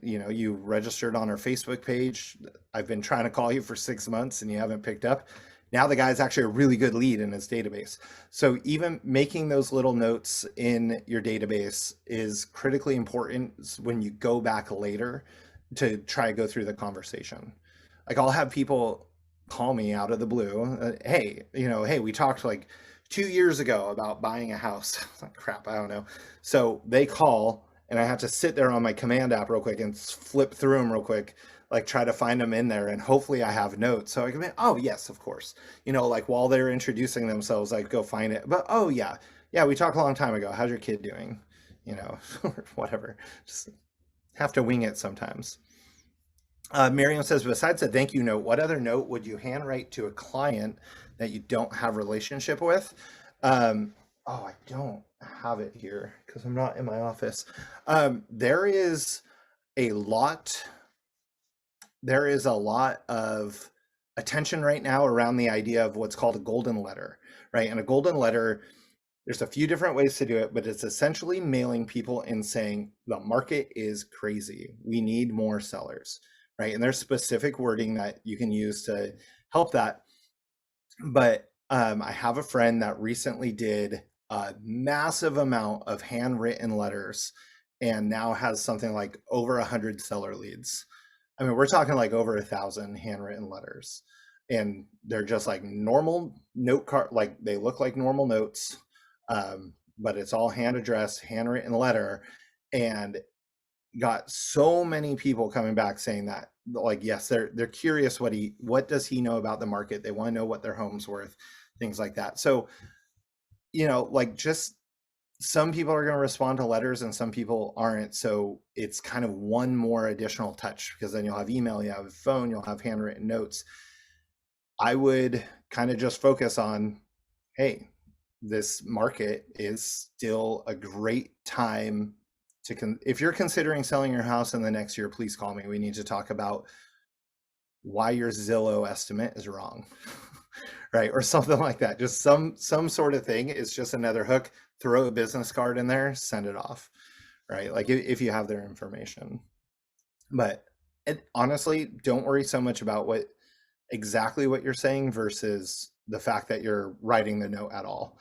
you know, you registered on our Facebook page. I've been trying to call you for 6 months and you haven't picked up. Now the guy's actually a really good lead in his database. So even making those little notes in your database is critically important when you go back later to try to go through the conversation. Like, I'll have people call me out of the blue. Hey, you know, hey, we talked like 2 years ago about buying a house. Like, crap, I don't know. So they call and I have to sit there on my command app real quick and flip through them real quick, like try to find them in there. And hopefully I have notes. So I can be, oh yes, of course. You know, like while they're introducing themselves, like go find it. But oh yeah, we talked a long time ago. How's your kid doing? You know, or whatever. Just have to wing it sometimes. Miriam says, besides a thank you note, what other note would you handwrite to a client that you don't have a relationship with? Oh, I don't have it here because I'm not in my office. There is a lot of attention right now around the idea of what's called a golden letter, right? And a golden letter, there's a few different ways to do it, but it's essentially mailing people and saying the market is crazy. We need more sellers. Right. And there's specific wording that you can use to help that. But I have a friend that recently did a massive amount of handwritten letters and now has something like over 100 seller leads. I mean, we're talking like over 1,000 handwritten letters, and they're just like normal note card, like they look like normal notes, but it's all hand addressed, handwritten letter, and got so many people coming back saying that, like, yes, they're curious what does he know about the market. They want to know what their home's worth, things like that. So, you know, like, just some people are going to respond to letters and some people aren't. So it's kind of one more additional touch, because then you'll have email, you have phone, you'll have handwritten notes. I would kind of just focus on, hey, this market is still a great time to, if you're considering selling your house in the next year, please call me. We need to talk about why your Zillow estimate is wrong, right? Or something like that. Just some sort of thing. It's just another hook. Throw a business card in there, send it off, right? Like, if you have their information. But honestly, don't worry so much about exactly what you're saying versus the fact that you're writing the note at all.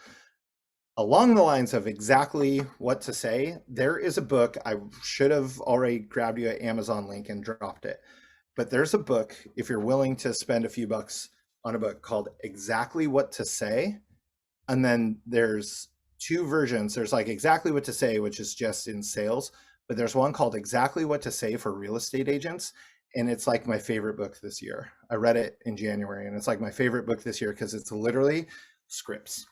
Along the lines of exactly what to say, there is a book. I should have already grabbed you an Amazon link and dropped it. But there's a book, if you're willing to spend a few bucks on a book, called Exactly What to Say. And then there's two versions. There's like Exactly What to Say, which is just in sales. But there's one called Exactly What to Say for real estate agents. And it's like my favorite book this year. I read it in January, and it's like my favorite book this year because it's literally scripts.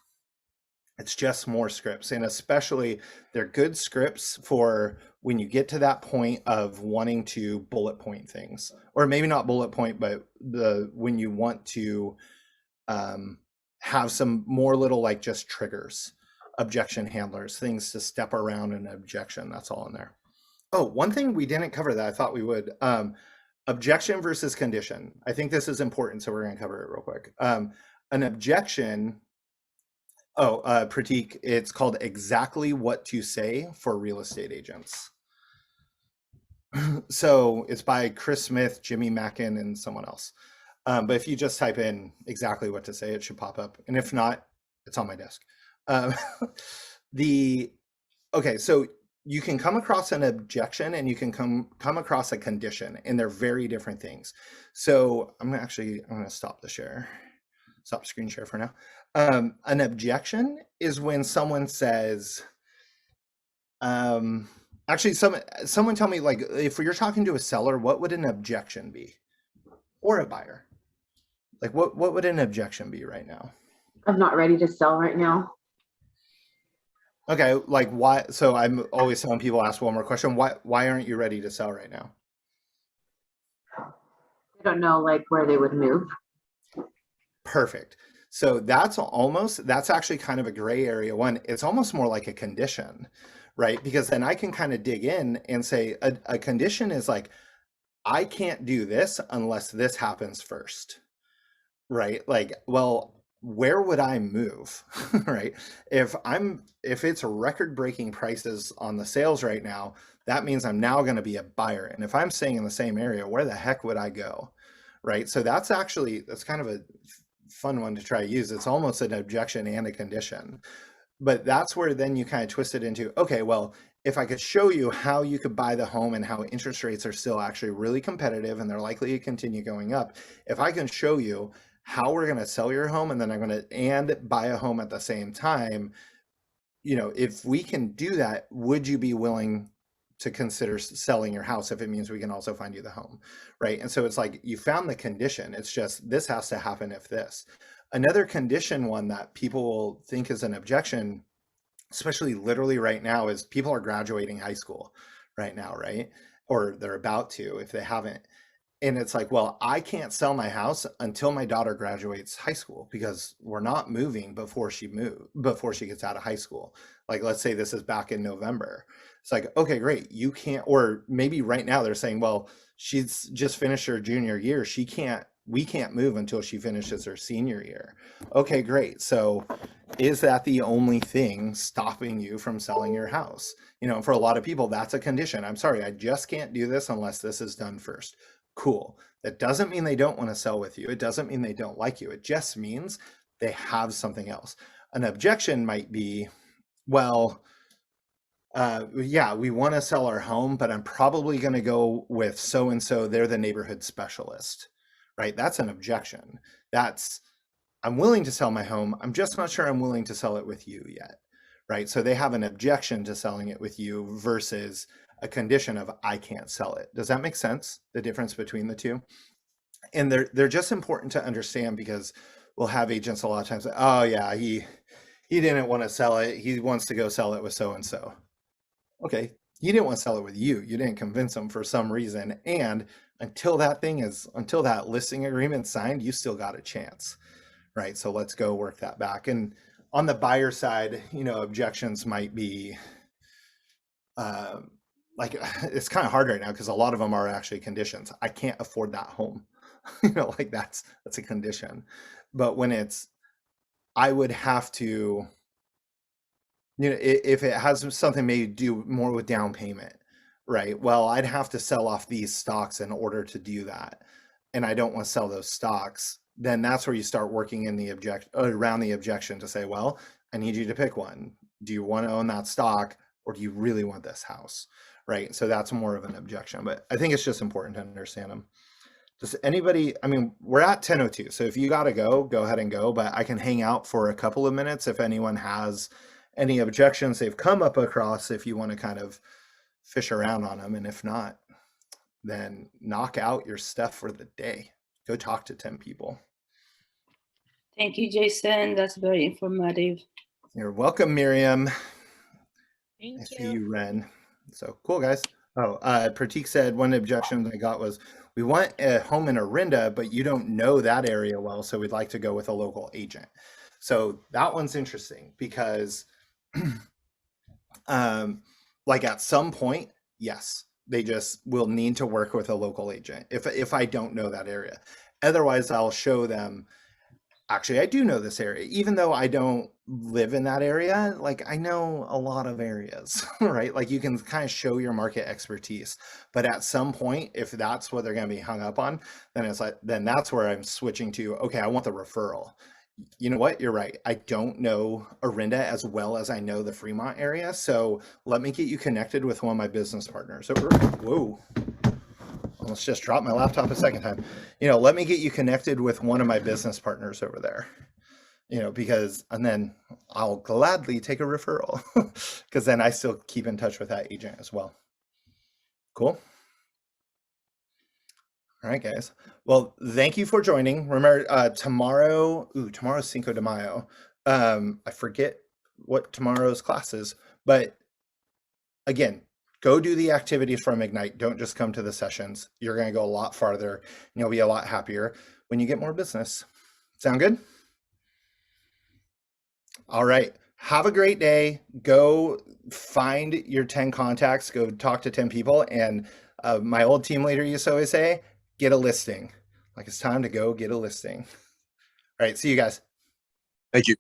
It's just more scripts, and especially they're good scripts for when you get to that point of wanting to bullet point things, or maybe not bullet point, but when you want to have some more little, like, just triggers, objection handlers, things to step around an objection. That's all in there. Oh, one thing we didn't cover that I thought we would, objection versus condition. I think this is important, so we're going to cover it real quick. An objection. Pratik, it's called Exactly What to Say for Real Estate Agents. So it's by Chris Smith, Jimmy Mackin, and someone else. But if you just type in exactly what to say, it should pop up. And if not, it's on my desk. Um, okay, so you can come across an objection and you can come across a condition, and they're very different things. So I'm gonna stop the share, stop screen share for now. An objection is when someone says, actually, someone tell me, like, if you're talking to a seller, what would an objection be? Or a buyer? Like, what would an objection be right now? I'm not ready to sell right now. Okay, like why? So I'm always telling people, ask one more question. Why aren't you ready to sell right now? I don't know like where they would move. Perfect. So that's actually kind of a gray area one. It's almost more like a condition, right? Because then I can kind of dig in and say a condition is like, I can't do this unless this happens first, right? Like, well, where would I move, right? If it's record-breaking prices on the sales right now, that means I'm now going to be a buyer. And if I'm staying in the same area, where the heck would I go, right? So that's kind of a fun one to try to use. It's almost an objection and a condition. But that's where then you kind of twist it into, okay, well, if I could show you how you could buy the home and how interest rates are still actually really competitive and they're likely to continue going up, if I can show you how we're going to sell your home and then I'm going to buy a home at the same time, if we can do that, would you be willing to consider selling your house if it means we can also find you the home, right? And so it's like, you found the condition. It's just, this has to happen if this. Another condition one that people will think is an objection, especially literally right now, is people are graduating high school right now, right? Or they're about to, if they haven't. And it's like, well, I can't sell my house until my daughter graduates high school because we're not moving before she gets out of high school. Like, let's say this is back in November. It's like, okay, great. You can't, or maybe right now they're saying, well, she's just finished her junior year. We can't move until she finishes her senior year. Okay, great. So is that the only thing stopping you from selling your house? For a lot of people, that's a condition. I'm sorry, I just can't do this unless this is done first. Cool. That doesn't mean they don't want to sell with you. It doesn't mean they don't like you. It just means they have something else. An objection might be, well, yeah, we want to sell our home, but I'm probably going to go with so-and-so. They're the neighborhood specialist, right? That's an objection. I'm willing to sell my home. I'm just not sure I'm willing to sell it with you yet, right? So they have an objection to selling it with you versus a condition of I can't sell it. Does that make sense? The difference between the two? And they're just important to understand because we'll have agents a lot of times say, oh yeah, he didn't want to sell it. He wants to go sell it with so-and-so. Okay, he didn't want to sell it with you. You didn't convince him for some reason. And until that listing agreement signed, you still got a chance, right? So let's go work that back. And on the buyer side, objections might be, like, it's kind of hard right now because a lot of them are actually conditions. I can't afford that home. Like that's a condition. But when it's, I would have to, if it has something maybe do more with down payment, right? Well, I'd have to sell off these stocks in order to do that. And I don't want to sell those stocks. Then that's where you start working in around the objection to say, well, I need you to pick one. Do you want to own that stock or do you really want this house? Right. So that's more of an objection, but I think it's just important to understand them. Does anybody, we're at 10:02. So if you got to go ahead and go, but I can hang out for a couple of minutes if anyone has any objections they've come up across, if you want to kind of fish around on them. And if not, then knock out your stuff for the day. Go talk to 10 people. Thank you, Jason. That's very informative. You're welcome, Miriam. Thank I see you, Ren. So cool, guys. Oh, Pratik said one objection I got was, we want a home in Orinda, but you don't know that area well, so we'd like to go with a local agent. So that one's interesting because like at some point, yes, they just will need to work with a local agent if I don't know that area. Otherwise, I'll show them actually, I do know this area, even though I don't live in that area. Like, I know a lot of areas, right? Like, you can kind of show your market expertise, but at some point, if that's what they're going to be hung up on, then it's like, then that's where I'm switching to, okay, I want the referral. You know what? You're right. I don't know Orinda as well as I know the Fremont area. So let me get you connected with one of my business partners. Whoa. Almost just dropped my laptop a second time. Let me get you connected with one of my business partners over there. Because, and then I'll gladly take a referral because then I still keep in touch with that agent as well. Cool. All right, guys. Well, thank you for joining. Remember, tomorrow's Cinco de Mayo. I forget what tomorrow's class is, but again, go do the activities from Ignite. Don't just come to the sessions. You're going to go a lot farther and you'll be a lot happier when you get more business. Sound good? All right. Have a great day. Go find your 10 contacts. Go talk to 10 people. And my old team leader used to always say, get a listing. Like, it's time to go get a listing. All right. See you guys. Thank you.